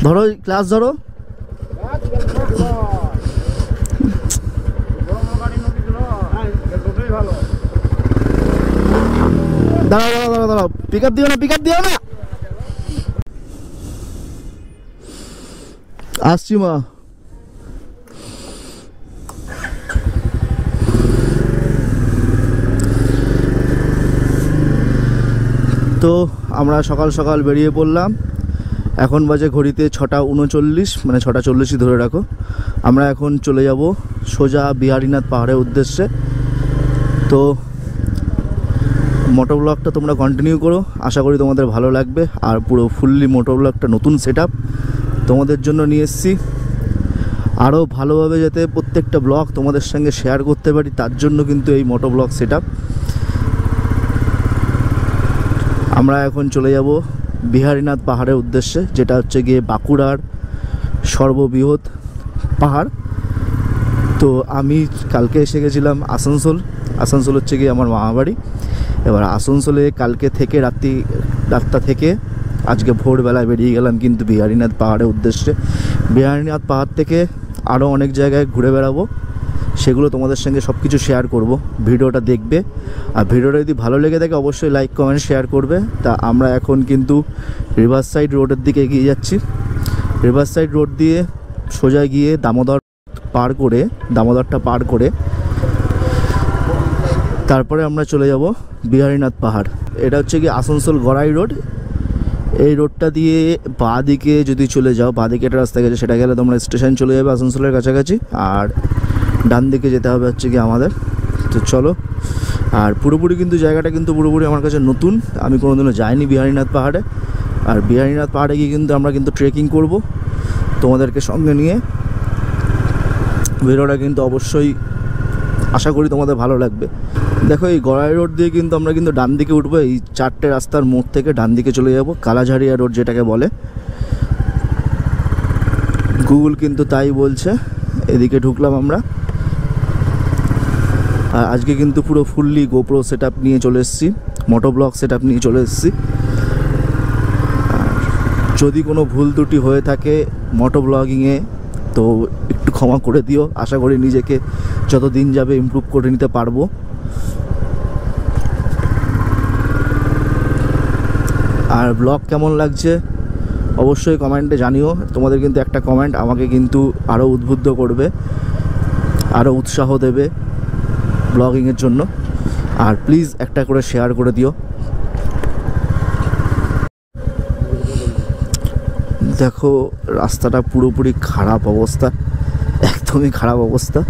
ধরো ক্লাস ধরো। দাঁড়াও দাঁড়াও দাঁড়াও, পিক আপ দিও না, পিক আপ দিও না। আসছি মা। তো আমরা সকাল সকাল বেরিয়ে পড়লাম। এখন বাজে ঘড়িতে 6:39, মানে 6:40 ধরে রাখো। আমরা এখন চলে যাব সোজা বিহারীনাথ পাহাড়ের উদ্দেশ্যে। তো মোটো ব্লগটা তোমরা কন্টিনিউ করো, আশা করি তোমাদের ভালো লাগবে। আর পুরো ফুললি মোটো ব্লগটা নতুন সেট আপ তোমাদের জন্য নিয়ে এসেছি। আরও ভালোভাবে যাতে প্রত্যেকটা ব্লগ তোমাদের সঙ্গে শেয়ার করতে পারি, তার জন্য কিন্তু এই মোটো ব্লগ সেট আপ। আমরা এখন চলে যাব বিহারীনাথ পাহাড়ের উদ্দেশ্যে, যেটা হচ্ছে গিয়ে বাঁকুড়ার সর্ববৃহৎ পাহাড়। তো আমি কালকে এসে গেছিলাম আসানসোল। আসানসোল হচ্ছে গিয়ে আমার মামাবাড়ি। এবার আসানসোলে কালকে থেকে রাতটা থেকে আজকে ভোরবেলায় বেরিয়ে গেলাম কিন্তু বিহারীনাথ পাহাড়ের উদ্দেশ্যে। বিহারীনাথ পাহাড় থেকে আরও অনেক জায়গায় ঘুরে বেড়াবো, সেগুলো তোমাদের সঙ্গে সব কিছু শেয়ার করব। ভিডিওটা দেখবে, আর ভিডিওটা যদি ভালো লেগে থাকে অবশ্যই লাইক কমেন্ট শেয়ার করবে। তা আমরা এখন কিন্তু রিভার সাইড রোডের দিকে এগিয়ে যাচ্ছি। রিভার সাইড রোড দিয়ে সোজা গিয়ে দামোদরটা পার করে তারপরে আমরা চলে যাব বিহারীনাথ পাহাড়। এটা হচ্ছে কি আসানসোল গড়াই রোড। এই রোডটা দিয়ে বাঁ দিকে যদি চলে যাও, বাঁ দিকে একটা রাস্তা গেছে, সেটা গেলে তোমরা স্টেশন চলে যাবে আসানসোলের কাছাকাছি। আর ডান দিকে যেতে হবে হচ্ছে কি আমাদের। তো চলো। আর পুরোপুরি কিন্তু জায়গাটা কিন্তু পুরোপুরি আমার কাছে নতুন, আমি কোনোদিনও যাইনি বিহারীনাথ পাহাড়ে। আর বিহারীনাথ পাহাড়ে গিয়ে কিন্তু আমরা কিন্তু ট্রেকিং করব তোমাদেরকে সঙ্গে নিয়ে। ভিডিওটা কিন্তু অবশ্যই আশা করি তোমাদের ভালো লাগবে। দেখো এই গড়াই রোড দিয়ে কিন্তু আমরা কিন্তু ডান দিকে উঠবো। এই 4টে রাস্তার মোড় থেকে ডান দিকে চলে যাব কালাঝাড়িয়া রোড যেটাকে বলে। গুগল কিন্তু তাই বলছে। এদিকে ঢুকলাম আমরা। আর আজকে কিন্তু পুরো ফুললি গোপ্রো সেট আপ নিয়ে চলে এসেছি, মোটো ব্লগ সেট আপ নিয়ে চলে এসেছি। যদি কোনো ভুল ত্রুটি হয়ে থাকে মোটো ব্লগিংয়ে তো একটু ক্ষমা করে দিও। আশা করি নিজেকে যত দিন যাবে ইমপ্রুভ করে নিতে পারবো। আর ব্লগ কেমন লাগছে অবশ্যই কমেন্টে জানিও। তোমাদের কিন্তু একটা কমেন্ট আমাকে কিন্তু আরও উদ্বুদ্ধ করবে, আরও উৎসাহ দেবে ব্লগিংয়ের জন্য। আর প্লিজ একটা করে শেয়ার করে দিও। দেখো রাস্তাটা পুরোপুরি খারাপ অবস্থা, একদমই খারাপ অবস্থা।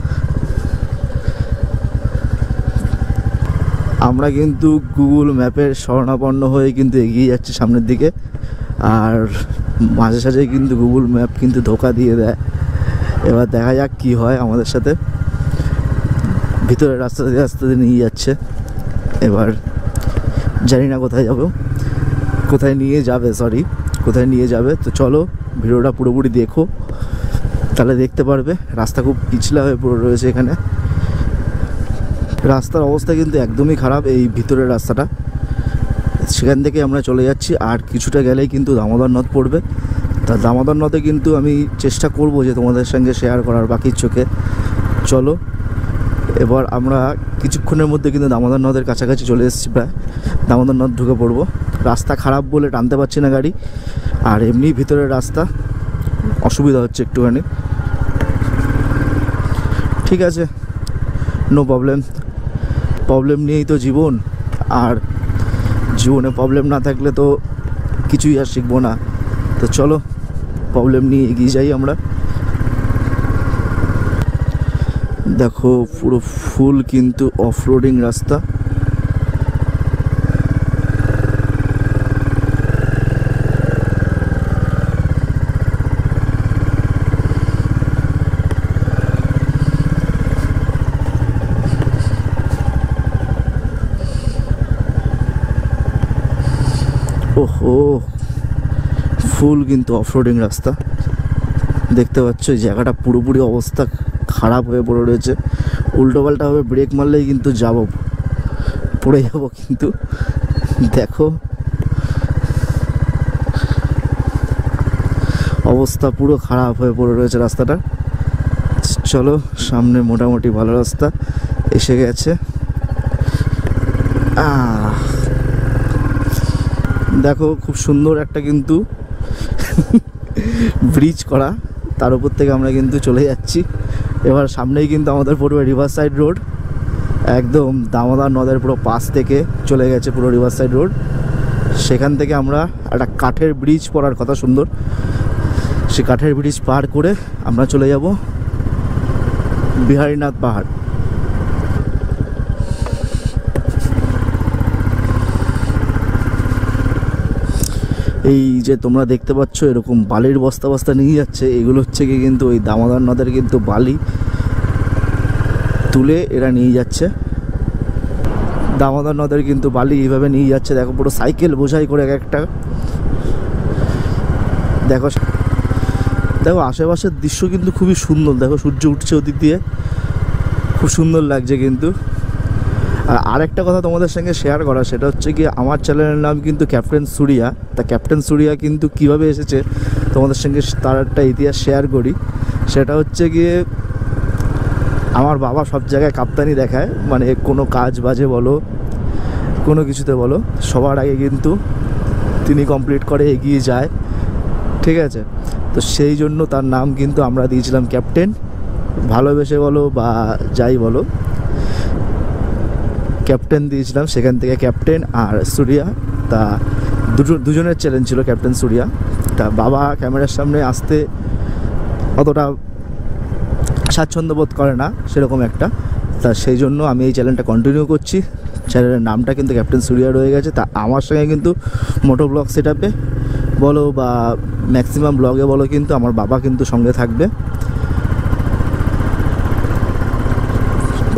আমরা কিন্তু গুগল ম্যাপের শরণাপন্ন হয়ে কিন্তু এগিয়ে যাচ্ছি সামনের দিকে। আর মাঝে সাঝে কিন্তু গুগল ম্যাপ কিন্তু ধোকা দিয়ে দেয়। এবার দেখা যাক কি হয় আমাদের সাথে। ভিতরের রাস্তা দিয়ে নিয়ে যাচ্ছে। এবার জানি না কোথায় যাব, কোথায় নিয়ে যাবে। তো চলো ভিডিওটা পুরোপুরি দেখো, তাহলে দেখতে পারবে। রাস্তা খুব পিছলা হয়ে পড়ে রয়েছে এখানে। রাস্তার অবস্থা কিন্তু একদমই খারাপ, এই ভিতরের রাস্তাটা। সেখান থেকে আমরা চলে যাচ্ছি। আর কিছুটা গেলেই কিন্তু দামোদর নদ পড়বে। তা দামোদর নদে কিন্তু আমি চেষ্টা করব যে তোমাদের সঙ্গে শেয়ার করার বাকির চোখে। চলো এবার আমরা কিছুক্ষণের মধ্যে কিন্তু দামোদর নদের কাছাকাছি চলে এসেছি, প্রায় দামোদর নদ ঢুকে পড়বো। রাস্তা খারাপ বলে টানতে পারছি না গাড়ি, আর এমনি ভিতরের রাস্তা অসুবিধা হচ্ছে একটুখানি। ঠিক আছে, নো প্রবলেম নিয়েই তো জীবন। আর জীবনে প্রবলেম না থাকলে তো কিছুই আর শিখবো না। তো চলো প্রবলেম নিয়ে এগিয়ে যাই আমরা। দেখো পুরো ফুল কিন্তু অফরোডিং রাস্তা। ওহো, ফুল কিন্তু অফরোডিং রাস্তা। দেখতে পাচ্ছ এই জায়গাটা পুরোপুরি অবস্থা খারাপ হয়ে পড়ে রয়েছে। উল্টোপাল্টাভাবে ব্রেক মারলেই কিন্তু পড়ে যাব কিন্তু। দেখো অবস্থা পুরো খারাপ হয়ে পড়ে রয়েছে রাস্তাটা। চলো, সামনে মোটামুটি ভালো রাস্তা এসে গেছে। দেখো খুব সুন্দর একটা কিন্তু ব্রিজ করা, তার উপর থেকে আমরা কিন্তু চলে যাচ্ছি। এবার সামনেই কিন্তু আমাদের পড়বে রিভার সাইড রোড, একদম দামোদর নদের পুরো পাশ থেকে চলে গেছে পুরো রিভার সাইড রোড। সেখান থেকে আমরা একটা কাঠের ব্রিজ পড়ার কথা সুন্দর, সে কাঠের ব্রিজ পার করে আমরা চলে যাব বিহারীনাথ পাহাড়। এই যে তোমরা দেখতে পাচ্ছ এরকম বালির বস্তা বস্তা নিয়ে যাচ্ছে, এগুলো হচ্ছে কি কিন্তু ওই দামোদর নদের কিন্তু বালি তুলে এরা নিয়ে যাচ্ছে। দামোদর নদের কিন্তু বালি এইভাবে নিয়ে যাচ্ছে, দেখো পুরো সাইকেল বোঝাই করে এক একটা। দেখো দেখো আশেপাশের দৃশ্য কিন্তু খুবই সুন্দর, দেখো সূর্য উঠছে ওদিক দিয়ে, খুব সুন্দর লাগছে কিন্তু। আর আরেকটা কথা তোমাদের সঙ্গে শেয়ার করা, সেটা হচ্ছে কি আমার চ্যানেলের নাম কিন্তু ক্যাপ্টেন সুরিয়া। তা ক্যাপ্টেন সুরিয়া কিন্তু কিভাবে এসেছে তোমাদের সঙ্গে তার একটা ইতিহাস শেয়ার করি। সেটা হচ্ছে গিয়ে আমার বাবা সব জায়গায় কাপ্তানি দেখায়, মানে কোনো কাজ বাজে বলো কোনো কিছুতে বলো, সবার আগে কিন্তু তিনি কমপ্লিট করে এগিয়ে যায়, ঠিক আছে। তো সেই জন্য তার নাম কিন্তু আমরা দিয়েছিলাম ক্যাপ্টেন, ভালোবেসে বলো বা যাই বলো ক্যাপ্টেন দিয়েছিলাম। সেখান থেকে ক্যাপ্টেন আর সুরিয়া, তা দুজনের চ্যালেঞ্জ ছিল ক্যাপ্টেন সুরিয়া। তা বাবা ক্যামেরার সামনে আসতে অতটা স্বাচ্ছন্দ্য বোধ করে না সেরকম একটা, তা সেই জন্য আমি এই চ্যানেলটা কন্টিনিউ করছি। চ্যানেলের নামটা কিন্তু ক্যাপ্টেন সুরিয়া রয়ে গেছে। তা আমার সঙ্গে কিন্তু মোটো ব্লগ সেটআপে বলো বা ম্যাক্সিমাম ব্লগে বলো কিন্তু আমার বাবা কিন্তু সঙ্গে থাকবে।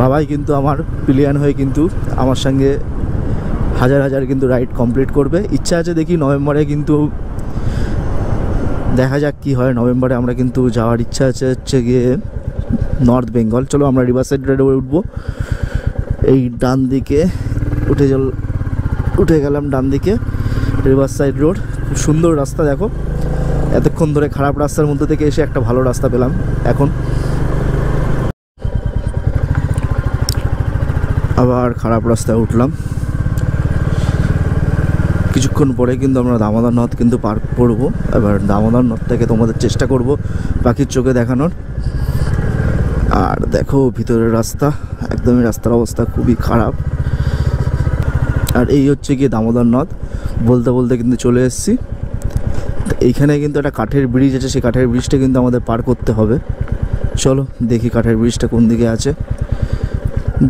বাবাই কিন্তু আমার প্লেয়ান হয়ে কিন্তু আমার সঙ্গে হাজার হাজার কিন্তু রাইড কমপ্লিট করবে। ইচ্ছা আছে দেখি নভেম্বরে, কিন্তু দেখা যাক কি হয়। নভেম্বরে আমরা কিন্তু যাওয়ার ইচ্ছা আছে হচ্ছে গিয়ে নর্থ বেঙ্গল। চলো আমরা রিভার সাইড রোডে উঠবো, এই ডান দিকে উঠে গেলাম ডান দিকে রিভার সাইড রোড। খুব সুন্দর রাস্তা, দেখো এতক্ষণ ধরে খারাপ রাস্তার মধ্যে থেকে এসে একটা ভালো রাস্তা পেলাম এখন। আবার খারাপ রাস্তায় উঠলাম। কিছুক্ষণ পরে কিন্তু আমরা দামোদর নদ কিন্তু পার করবো। এবার দামোদর নদটাকে তোমাদের চেষ্টা করব পাখির চোখে দেখানোর। আর দেখো ভিতরের রাস্তা, একদমই রাস্তার অবস্থা খুবই খারাপ। আর এই হচ্ছে গিয়ে দামোদর নদ, বলতে বলতে কিন্তু চলে এসেছি। এইখানে কিন্তু একটা কাঠের ব্রিজ আছে, সেই কাঠের ব্রিজটা কিন্তু আমাদের পার করতে হবে। চলো দেখি কাঠের ব্রিজটা কোন দিকে আছে।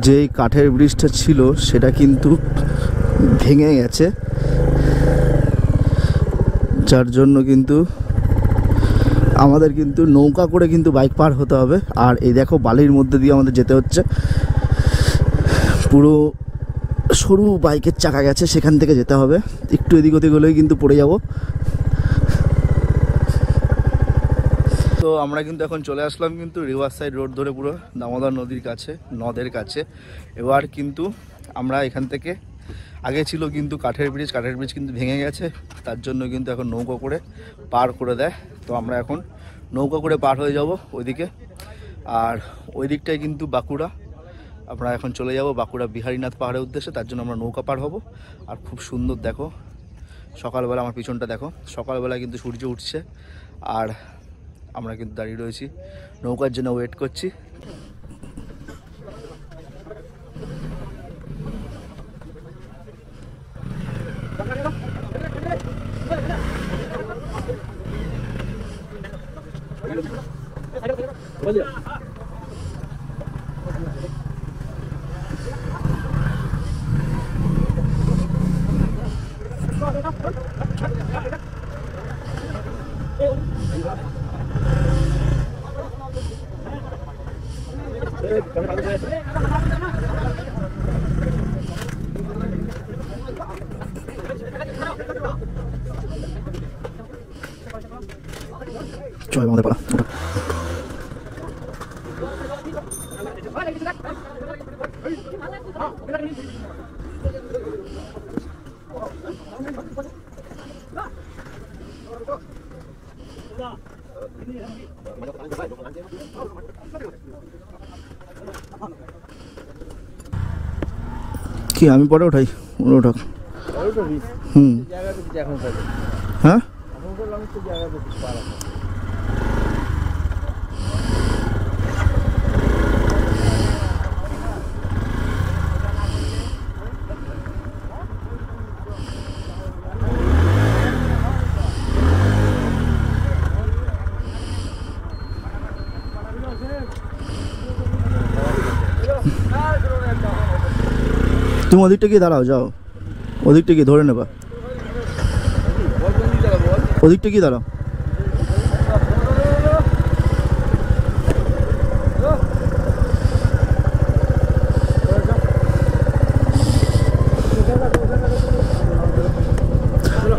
যেই কাঠের ব্রিজটা ছিল সেটা কিন্তু ভেঙে গেছে, যার জন্য কিন্তু আমাদের কিন্তু নৌকা করে কিন্তু বাইক পার হতে হবে। আর এই দেখো বালির মধ্যে দিয়ে আমাদের যেতে হচ্ছে, পুরো সরু বাইকের চাকা গেছে, সেখান থেকে যেতে হবে। একটু এদিক ওদিক হলেই কিন্তু পড়ে যাব। তো আমরা কিন্তু এখন চলে আসলাম কিন্তু রিভার সাইড রোড ধরে পুরো দামোদর নদের কাছে। এবার কিন্তু আমরা এখান থেকে, আগে ছিল কিন্তু কাঠের ব্রিজ কিন্তু ভেঙে গেছে, তার জন্য কিন্তু এখন নৌকা করে পার করে দেয়। তো আমরা এখন নৌকা করে পার হয়ে যাব ওইদিকে। আর ওই দিকটায় কিন্তু বাঁকুড়া, আমরা এখন চলে যাব বাঁকুড়া বিহারীনাথ পাহাড়ের উদ্দেশ্যে। তার জন্য আমরা নৌকা পার হব। আর খুব সুন্দর দেখো সকালবেলা, আমার পিছনটা দেখো, সকালবেলা কিন্তু সূর্য উঠছে আর আমরা কিন্তু দাঁড়িয়ে রয়েছি নৌকার জন্য, ওয়েট করছি। জয় আমাদের পালা। কি আমি পরে উঠাই? ওঠাক। হ্যাঁ তুমি ওদিকটা গিয়ে দাঁড়াও, যাও ওদিকটা গিয়ে ধরে নেবা, ওদিকটা গিয়ে দাঁড়াও।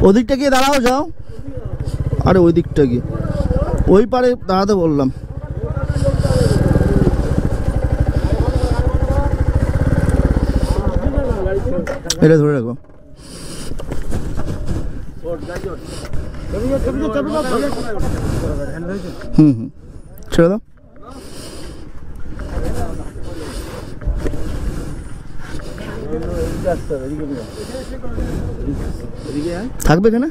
ওদিকটা গিয়ে দাঁড়াও, যাও। আরে ওই দিকটা গিয়ে, ওই পারে দাঁড়াতে বললাম। এটা ধরে রাখো। ছেড়ে দাও। থাকবে এখানে।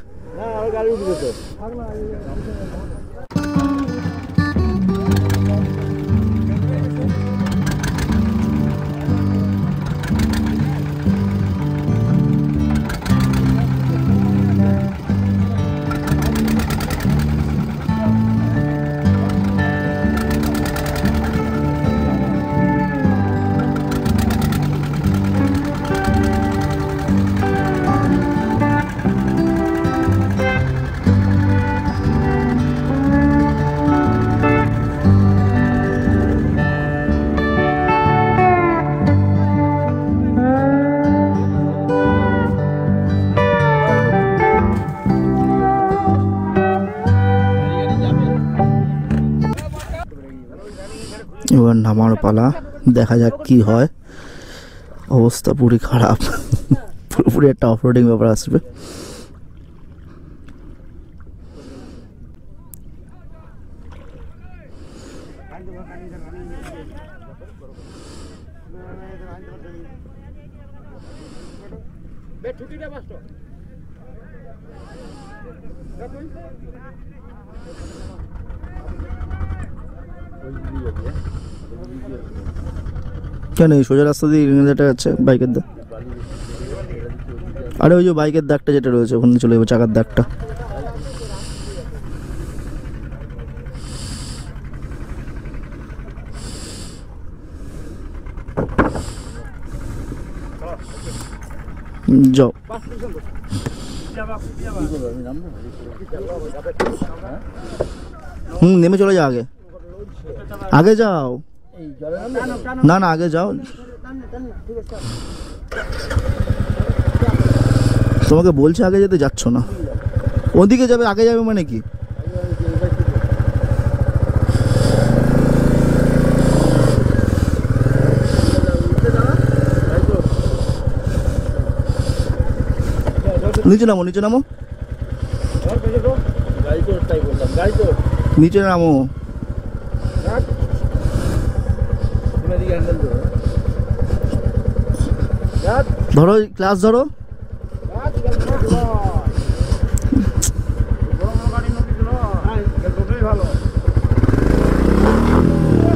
এবার নামার পালা, দেখা যাক কি হয়। অবস্থা পুরো খারাপ, পুরোপুরি একটা অফরোডিং ব্যাপার আসবে। কেন এই সোজা রাস্তা দিয়ে যেটা আছে বাইকের দাগ? আরে ওই যে বাইকের দাগটা যেটা রয়েছে ওখানে চলে যাবো, চাকার দাগটা। যাও। নেমে চলে যাও, আগে আগে যাও। না না আগে যাও, তোমাকে বলছে আগে যেতে, যাচ্ছ না। ওদিকে যাবে, আগে যাবে মানে কি? নিচে নামো, নিচে নামো, নিচে নামো। ধরো ক্লাস ধরো।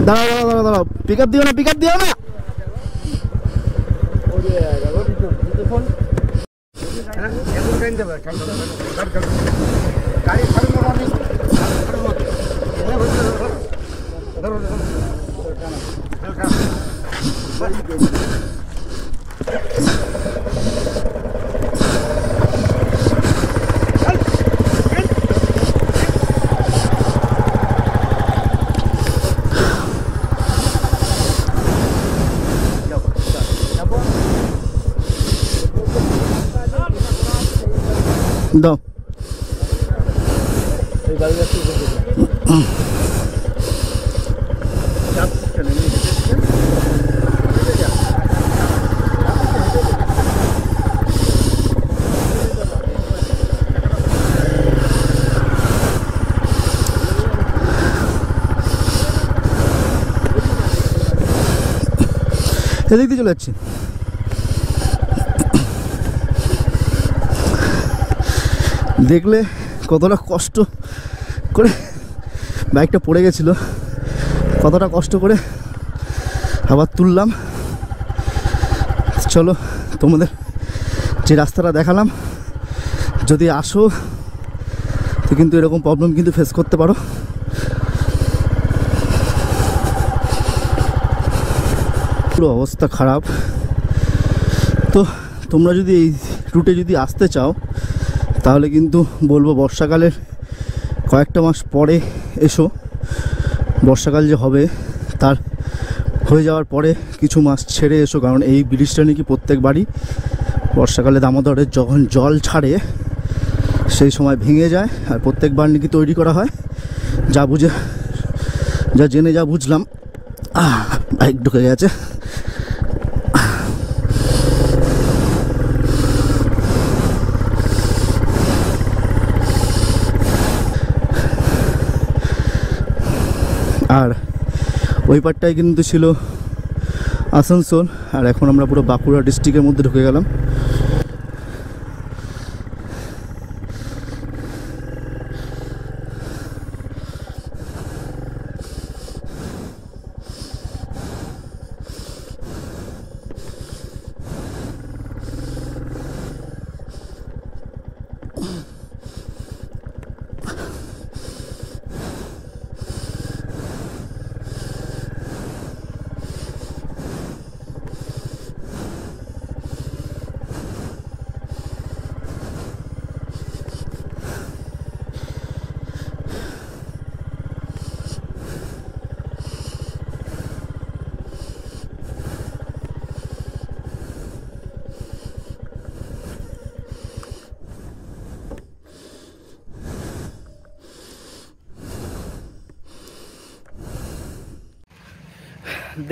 দাঁড়াও দাঁড়াও দাঁড়াও দাঁড়াও, পিক আপ দিও না, পিক আপ দিও না। দাও। এদিক দিয়ে চলে যাচ্ছি। দেখলে কতটা কষ্ট করে বাইকটা পড়ে গেছিলো, কতটা কষ্ট করে আবার তুললাম। চলো তোমাদের যে রাস্তাটা দেখালাম, যদি আসো তো কিন্তু এরকম প্রবলেম কিন্তু ফেস করতে পারো। পুরো অবস্থা খারাপ। তো তোমরা যদি এই রুটে যদি আসতে চাও তাহলে কিন্তু বলবো বর্ষাকালের কয়েকটা মাস পরে এসো। বর্ষাকাল যে হবে তার হয়ে যাওয়ার পরে কিছু মাস ছেড়ে এসো, কারণ এই ব্রিজটা নাকি প্রত্যেকবারই বর্ষাকালে দামোদরের যখন জল ছাড়ে সেই সময় ভেঙে যায়, আর প্রত্যেকবার নাকি তৈরি করা হয়। যা জেনে যা বুঝলাম। বাইক ঢুকে গেছে। আর ওই পারটাই কিন্তু ছিল আসানসোল, আর এখন আমরা পুরো বাঁকুড়া ডিস্ট্রিক্টের মধ্যে ঢুকে গেলাম।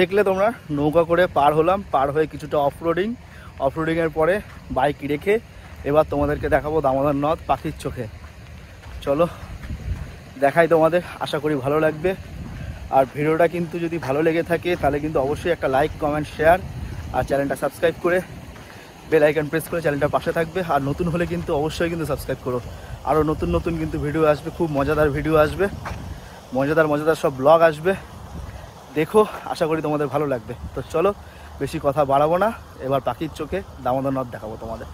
দেখলে তোমরা নৌকা করে পার হলাম, পার হয়ে কিছুটা অফরোডিংয়ের পরে বাইক রেখে এবার তোমাদেরকে দেখাবো দামোদর নদ পাখির চোখে। চলো দেখাই তোমাদের, আশা করি ভালো লাগবে। আর ভিডিওটা কিন্তু যদি ভালো লেগে থাকে তাহলে কিন্তু অবশ্যই একটা লাইক, কমেন্ট, শেয়ার আর চ্যানেলটা সাবস্ক্রাইব করে বেল আইকন প্রেস করে চ্যানেলটা পাশে থাকবে। আর নতুন হলে কিন্তু অবশ্যই কিন্তু সাবস্ক্রাইব করো। আরও নতুন কিন্তু ভিডিও আসবে, খুব মজাদার ভিডিও আসবে, মজাদার সব ব্লগ আসবে। দেখো, আশা করি তোমাদের ভালো লাগবে। তো চলো বেশি কথা বাড়াবো না, এবার পাখির চোখে দামোদর নদ দেখাবো তোমাদের।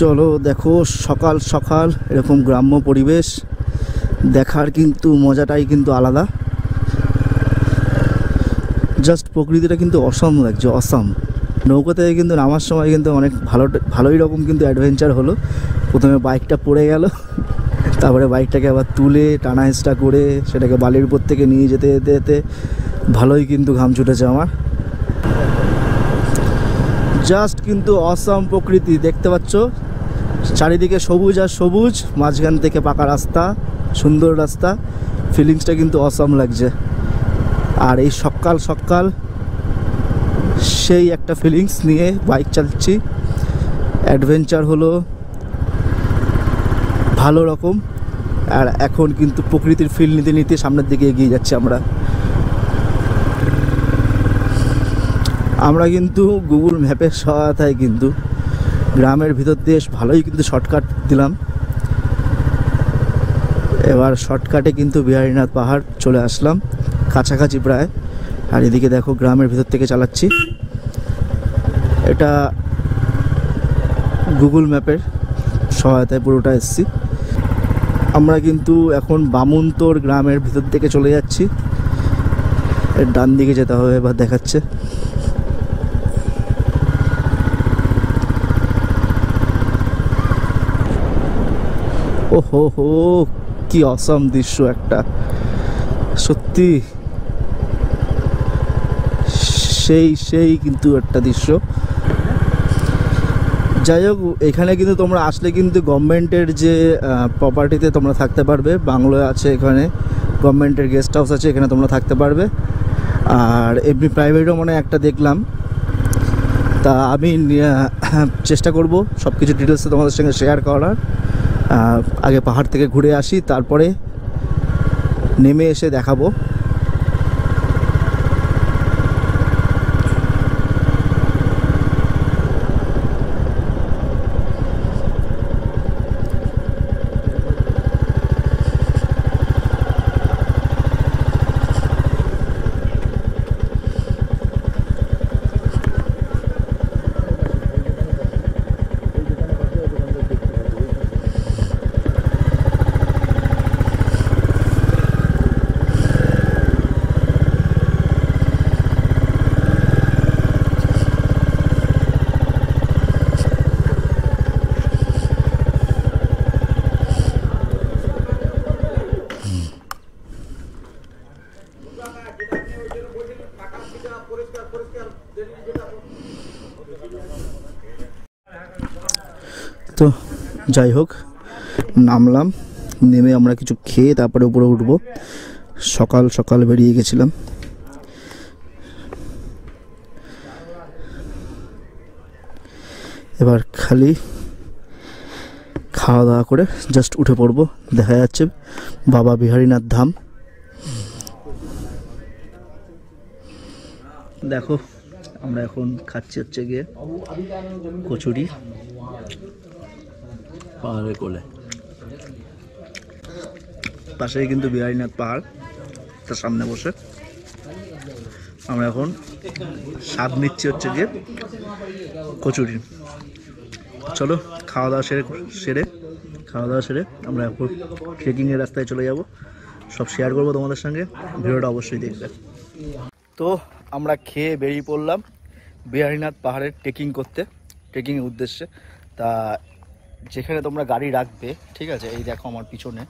চলো দেখো, সকাল সকাল এরকম গ্রাম্য পরিবেশ দেখার কিন্তু মজাটাই কিন্তু আলাদা। জাস্ট প্রকৃতিটা কিন্তু অসম লাগছে, অসম। নৌকা থেকে কিন্তু নামার সময় কিন্তু অনেক ভালোই রকম কিন্তু অ্যাডভেঞ্চার হলো। প্রথমে বাইকটা পড়ে গেল, তারপরে বাইকটাকে আবার তুলে টানা হেঁচড়া করে সেটাকে বালির উপর থেকে নিয়ে যেতে যেতে যেতে ভালোই কিন্তু ঘাম ছুটেছে আমার। জাস্ট কিন্তু অসম প্রকৃতি দেখতে পাচ্ছ, চারিদিকে সবুজ আর সবুজ, মাঝখান থেকে পাকা রাস্তা, সুন্দর রাস্তা। ফিলিংসটা কিন্তু অসম লাগছে। আর এই সকাল সকাল সেই একটা ফিলিংস নিয়ে বাইক চালাচ্ছি। অ্যাডভেঞ্চার হলো ভালো রকম। আর এখন কিন্তু প্রকৃতির ফিল নিতে নিতে সামনের দিকে এগিয়ে যাচ্ছি আমরা কিন্তু গুগল ম্যাপের সহায়তায় কিন্তু গ্রামের ভিতর দিয়ে ভালোই কিন্তু শর্টকাট দিলাম। এবার শর্টকাটে কিন্তু বিহারীনাথ পাহাড় চলে আসলাম, কাছাকাছি প্রায়। আর এদিকে দেখো গ্রামের ভিতর থেকে চালাচ্ছি, এটা গুগল ম্যাপের সহায়তায় পুরোটা এসছি। আমরা কিন্তু এখন বামুনতোর গ্রামের ভিতর থেকে চলে যাচ্ছি। এর ডান দিকে যেতে হবে, এবার দেখাচ্ছে। ও হো হো, কি অসাম দৃশ্য একটা, সত্যি সেই সেই কিন্তু একটা দৃশ্য। যাই হোক, এখানে কিন্তু তোমরা আসলে কিন্তু গভর্নমেন্টের যে প্রপার্টিতে তোমরা থাকতে পারবে, বাংলো আছে এখানে, গভর্নমেন্টের গেস্ট হাউস আছে, এখানে তোমরা থাকতে পারবে। আর এমনি প্রাইভেটও মানে একটা দেখলাম, তা আমি চেষ্টা করব সব কিছু ডিটেলসে তোমাদের সঙ্গে শেয়ার করার। আগে পাহাড় থেকে ঘুরে আসি, তারপরে নেমে এসে দেখাবো। তো যাই হোক, নামলাম, নেমে আমরা কিছু খেয়ে তারপরে উপরে উঠবো। সকাল সকাল বেরিয়ে গেছিলাম। এবার খালি খাওয়া দাওয়া করে জাস্ট উঠে পড়বো। দেখা যাচ্ছে বাবা বিহারীনাথ ধাম। দেখো আমরা এখন খাচ্ছি হচ্ছে গিয়ে কচুরি পাহাড়ের কোলে, পাশেই কিন্তু বিহারীনাথ পাহাড়, তার সামনে বসে আমরা এখন স্বাদ নিচ্ছি হচ্ছে গিয়ে কচুরি। চলো খাওয়া দাওয়া সেরে আমরা এখন ট্রেকিংয়ের রাস্তায় চলে যাব। সব শেয়ার করবো তোমাদের সঙ্গে, ভিডিওটা অবশ্যই দেখবে। তো আমরা খেয়ে বেরিয়ে পড়লাম বিহারীনাথ পাহাড়ের ট্রেকিংয়ের উদ্দেশ্যে। তা যেখানে তোমরা গাড়ি রাখবে, ঠিক আছে, এই দেখো আমার পিছনে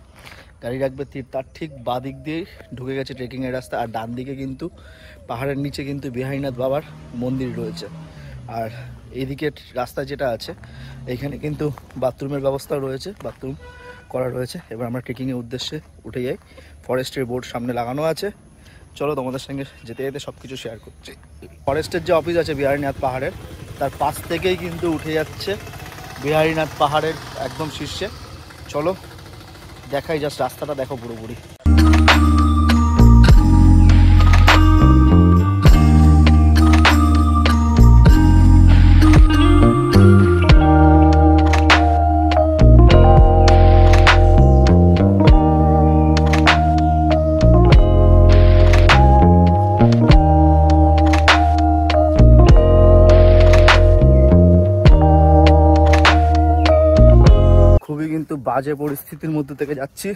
গাড়ি রাখবে, তার ঠিক বাঁ দিক দিয়ে ঢুকে গেছে ট্রেকিংয়ের রাস্তা, আর ডান দিকে কিন্তু পাহাড়ের নিচে কিন্তু বিহারীনাথ বাবার মন্দির রয়েছে। আর এইদিকে রাস্তা যেটা আছে এইখানে কিন্তু বাথরুমের ব্যবস্থা রয়েছে, বাথরুম করা রয়েছে। এবার আমরা ট্রেকিংয়ের উদ্দেশ্যে উঠে যাই। ফরেস্টের বোর্ড সামনে লাগানো আছে। চলো তোমাদের সঙ্গে যেতে যেতে সব কিছু শেয়ার করছি। ফরেস্টের যে অফিস আছে বিহারীনাথ পাহাড়ের, তার পাশ থেকেই কিন্তু উঠে যাচ্ছে বিহারীনাথ পাহাড়ের একদম শীর্ষে। চলো দেখাই, জাস্ট রাস্তাটা দেখো পুরোপুরি। খুবই কিন্তু বাজে পরিস্থিতির মধ্যে থেকে যাচ্ছি,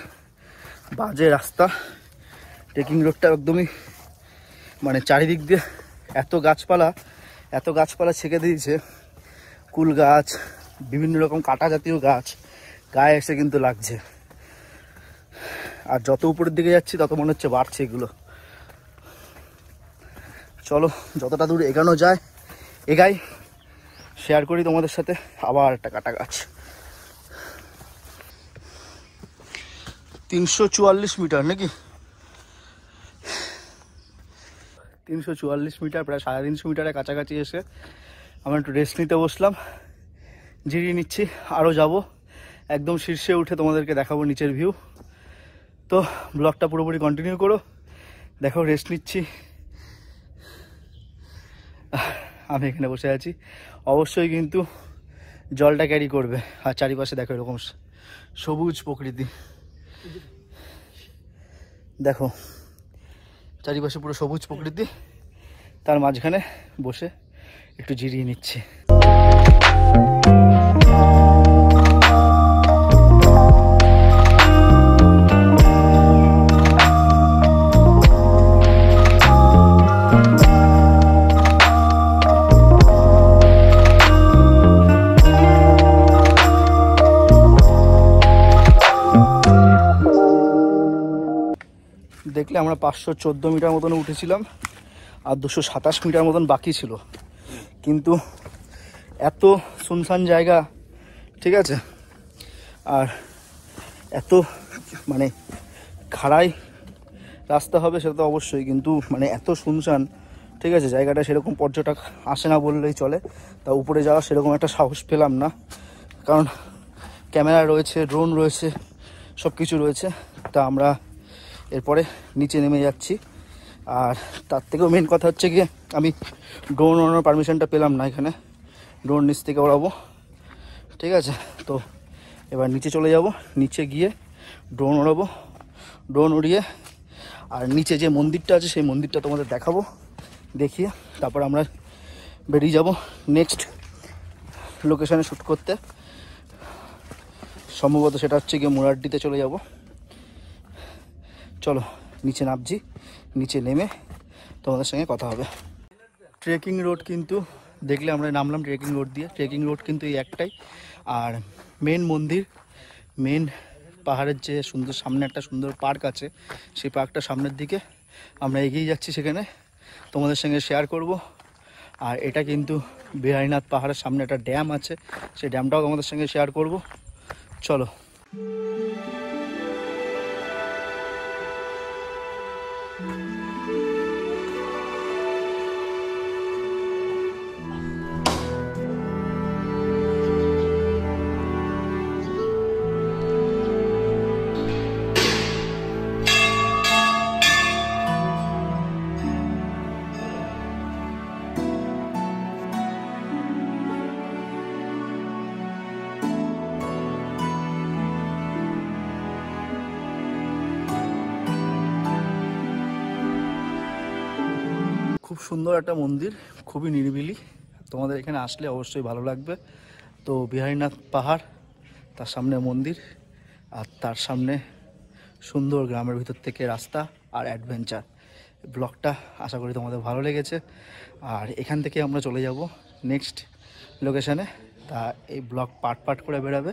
বাজে রাস্তা। ট্রেকিং রোডটা একদমই মানে চারিদিক দিয়ে এত গাছপালা ছেঁকে দিয়েছে, কুল গাছ, বিভিন্ন রকম কাটা জাতীয় গাছ গায়ে এসে কিন্তু লাগছে। আর যত উপরের দিকে যাচ্ছি তত মনে হচ্ছে বাড়ছে এগুলো। চলো যতটা দূর এগানো যায় এগাই, শেয়ার করি তোমাদের সাথে। আবার একটা কাটা গাছ। 344 মিটার নাকি, 344 মিটার, প্রায় 350 মিটারের কাছাকাছি এসে আমরা একটু রেস্ট নিতে বসলাম, জিরিয়ে নিচ্ছি। আরও যাব, একদম শীর্ষে উঠে তোমাদেরকে দেখাবো নিচের ভিউ। তো ব্লগটা পুরোপুরি কন্টিনিউ করো, দেখো রেস্ট নিচ্ছি। আমি এখানে বসে আছি, অবশ্যই কিন্তু জলটা ক্যারি করবে। আর চারিপাশে দেখো এরকম সবুজ প্রকৃতি, দেখো চারিপাশে পুরো সবুজ প্রকৃতি, তার মাঝখানে বসে একটু জিরিয়ে নিচ্ছে। দেখলে আমরা 514 মিটার মতন উঠেছিলাম, আর 227 মিটার মতন বাকি ছিল। কিন্তু এত শুনশান জায়গা, ঠিক আছে, আর এত মানে খাড়াই রাস্তা হবে সেটা তো অবশ্যই, কিন্তু মানে এত শুনশান, ঠিক আছে, জায়গাটা সেরকম পর্যটক আসে না বললেই চলে। তা উপরে যাওয়া সেরকম একটা সাহস পেলাম না, কারণ ক্যামেরা রয়েছে, ড্রোন রয়েছে, সব কিছু রয়েছে। তা আমরা এরপরে নিচে নেমে যাচ্ছি। আর তার থেকেও মেন কথা হচ্ছে গিয়ে আমি ড্রোন ওড়ানোর পারমিশনটা পেলাম না, এখানে ড্রোন নিচ থেকে ওড়াবো, ঠিক আছে। তো এবার নিচে চলে যাব, নিচে গিয়ে ড্রোন ওড়াবো, ড্রোন উড়িয়ে আর নিচে যে মন্দিরটা আছে সেই মন্দিরটা তোমাদের দেখাবো, দেখিয়ে তারপর আমরা বেরিয়ে যাব নেক্সট লোকেশানে শ্যুট করতে। সম্ভবত সেটা হচ্ছে গিয়ে মুরাড্ডিতে চলে যাব। চলো নিচে নামছি, নিচে নেমে তোমাদের সঙ্গে কথা হবে। ট্রেকিং রোড কিন্তু দেখলে আমরা নামলাম ট্রেকিং রোড দিয়ে। ট্রেকিং রোড কিন্তু এই একটাই, আর মেন মন্দির, মেন পাহাড়ের যে সুন্দর সামনে একটা সুন্দর পার্ক আছে, সেই পার্কটা সামনের দিকে আমরা এগিয়ে যাচ্ছি, সেখানে তোমাদের সঙ্গে শেয়ার করব। আর এটা কিন্তু বিহারীনাথ পাহাড়ের সামনে একটা ড্যাম আছে, সেই ড্যামটাও তোমাদের সঙ্গে শেয়ার করব। চলো। খুব সুন্দর একটা মন্দির, খুবই নিরিবিলি, তোমাদের এখানে আসলে অবশ্যই ভালো লাগবে। তো বিহারীনাথ পাহাড়, তার সামনে মন্দির, আর তার সামনে সুন্দর গ্রামের ভিতর থেকে রাস্তা আর অ্যাডভেঞ্চার। ব্লগটা আশা করি তোমাদের ভালো লেগেছে। আর এখান থেকে আমরা চলে যাব নেক্সট লোকেশানে। তা এই ব্লগ পার্ট পার্ট করে বেরোবে।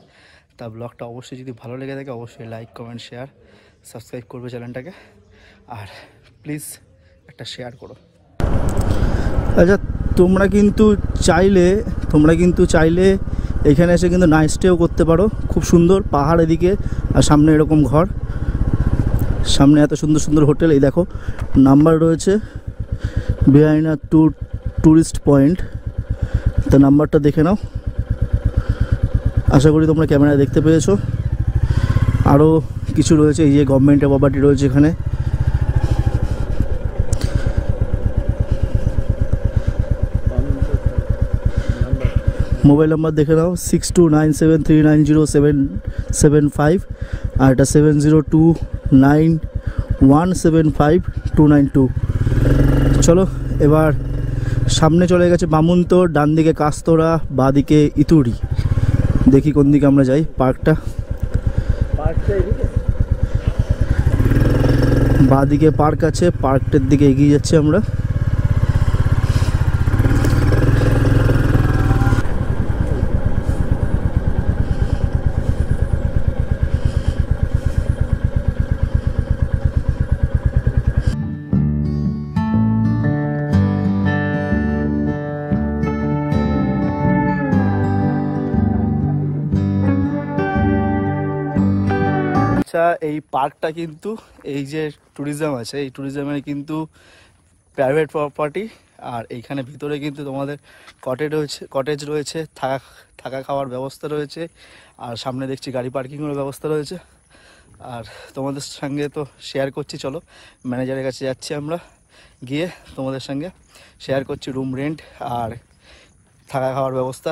তা ব্লগটা অবশ্যই যদি ভালো লেগে থাকে অবশ্যই লাইক, কমেন্ট, শেয়ার, সাবস্ক্রাইব করবে চ্যানেলটাকে, আর প্লিজ একটা শেয়ার করো। আচ্ছা, তোমরা কিন্তু চাইলে এখানে এসে কিন্তু নাইট স্টেও করতে পারো। খুব সুন্দর পাহাড় এদিকে, আর সামনে এরকম ঘর, সামনে এত সুন্দর সুন্দর হোটেল। এই দেখো নাম্বার রয়েছে বিহারীনাথ ট্যুরিস্ট পয়েন্ট, তা নাম্বারটা দেখে নাও। আশা করি তোমরা ক্যামেরায় দেখতে পেয়েছো। আরও কিছু রয়েছে, এই যে গভর্নমেন্টের প্রপার্টি রয়েছে এখানে। মোবাইল নাম্বার দেখে নাও 6297390775, আর এটা 7029175292। চলো এবার সামনে চলে গেছে বামুনতোড়, ডান দিকে কাস্তরা, বাঁ দিকে ইতুড়ি। দেখি কোন দিকে আমরা যাই। পার্কটা বাঁ দিকে পার্ক আছে, পার্কটার দিকে এগিয়ে যাচ্ছি আমরা। এই পার্কটা কিন্তু এই যে ট্যুরিজম আছে, এই ট্যুরিজমের কিন্তু প্রাইভেট প্রপার্টি। আর এইখানে ভিতরে কিন্তু তোমাদের কটেজ রয়েছে, থাকা খাওয়ার ব্যবস্থা রয়েছে, আর সামনে দেখছি গাড়ি পার্কিংয়ের ব্যবস্থা রয়েছে। আর তোমাদের সঙ্গে তো শেয়ার করছি, চলো ম্যানেজারের কাছে যাচ্ছি আমরা, গিয়ে তোমাদের সঙ্গে শেয়ার করছি রুম রেন্ট আর থাকা খাওয়ার ব্যবস্থা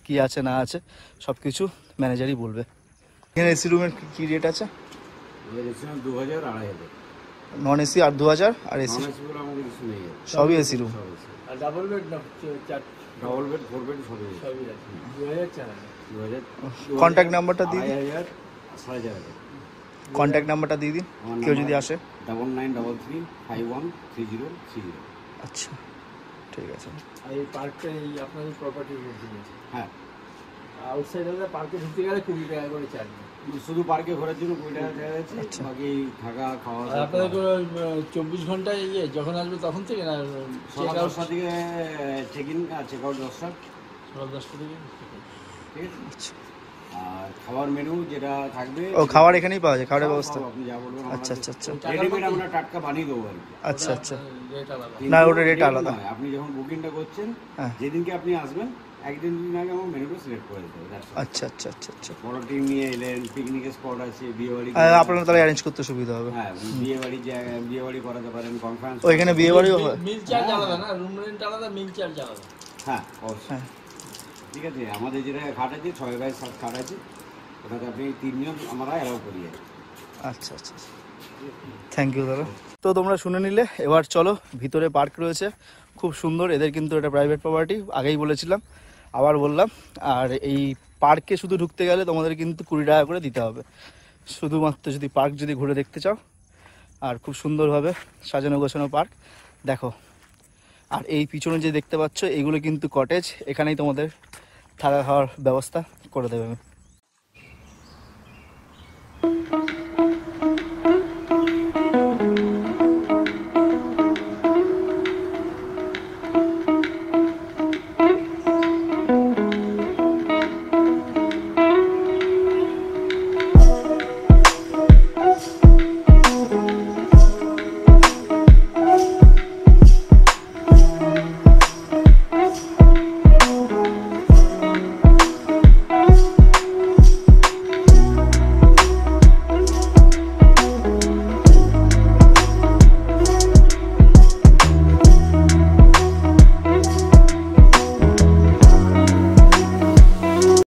কি আছে না আছে সব কিছু ম্যানেজারই বলবে। এখানে এসি রুমের কী রেট আছে? 2000 2500। নন এসি আর 2000, আর এসি সবই এসি রুম। আর ডাবল বেড না, ডাবল বেড 4 বেড সবই আছে। 2000 কন্ট্যাক্ট নাম্বারটা দিয়ে দিন। 4500। কন্ট্যাক্ট নাম্বারটা দিয়ে দিন, কেউ যদি আসে। 9933513030। আচ্ছা ঠিক আছে। আর এই পার্কটা এই আপনাদের প্রপার্টির মধ্যে আছে? হ্যাঁ। আউটসাইড আলাদা, পার্কে ঢুকতে গেলে 20 টাকা করে চার্জ। শুধু পার্কে ঘোরার জন্য 20 টাকা চার্জ আছে, বাকি থাকা খাওয়া। আর আপনাদের 24 ঘন্টায় ইয়ে যখন আসবে তখন থেকে না? সকাল 10টা থেকে চেক ইন আর চেক আউট 10টা। সকাল 10টা থেকে, ঠিক আছে। আর খাবার মেনু যেটা থাকবে, ও খাবার এখানেই পাওয়া যায়, খাবারের ব্যবস্থা? আপনি যা বলবেন। আচ্ছা আচ্ছা আচ্ছা রেডিমেড আমরা টাটকা বানিয়ে দেবো আর কি। আচ্ছা আচ্ছা। রেট আলাদা। না, ওটা রেট আলাদা। আপনি যখন বুকিংটা করছেন, হ্যাঁ। যেদিনকে আপনি আসবেন একদিন দুদিন আগে আমার মেনুটা সিলেক্ট করে দিতে হবে। আচ্ছা আচ্ছা আচ্ছা আচ্ছা। বড় টিম নিয়ে এলেন, পিকনিকের স্পট আছে, বিয়ে বাড়ি। আপনারা তাহলে অ্যারেঞ্জ করতে সুবিধা হবে। হ্যাঁ, বিয়ে বাড়ি করাতে পারেন, কনফারেন্স। ওইখানে বিয়ে বাড়িও হয়? মিল চার্জ আলাদা না, রুম রেন্ট আলাদা, মিল চার্জ আলাদা। হ্যাঁ অবশ্যই। হ্যাঁ। ঠিক আছে, আমাদের যেটা খাট আছে 6x7 খাট আছে, ওটাতে আপনি 3 জন আমরা অ্যালাউ করি। আচ্ছা আচ্ছা, থ্যাংক ইউ দাদা। তো তোমরা শুনে নিলে, এবার চলো ভিতরে পার্ক রয়েছে খুব সুন্দর। এদের কিন্তু এটা প্রাইভেট প্রপার্টি, আগেই বলেছিলাম আবার বললাম। আর এই পার্কে শুধু ঢুকতে গেলে তোমাদের কিন্তু 20 টাকা করে দিতে হবে, শুধুমাত্র যদি পার্ক যদি ঘুরে দেখতে চাও। আর খুব সুন্দরভাবে সাজানো গোছানো পার্ক দেখো। আর এই পিছনে যে দেখতে পাচ্ছ এগুলো কিন্তু কটেজ, এখানেই তোমাদের থাকা খাওয়ার ব্যবস্থা করে দেবে আমি।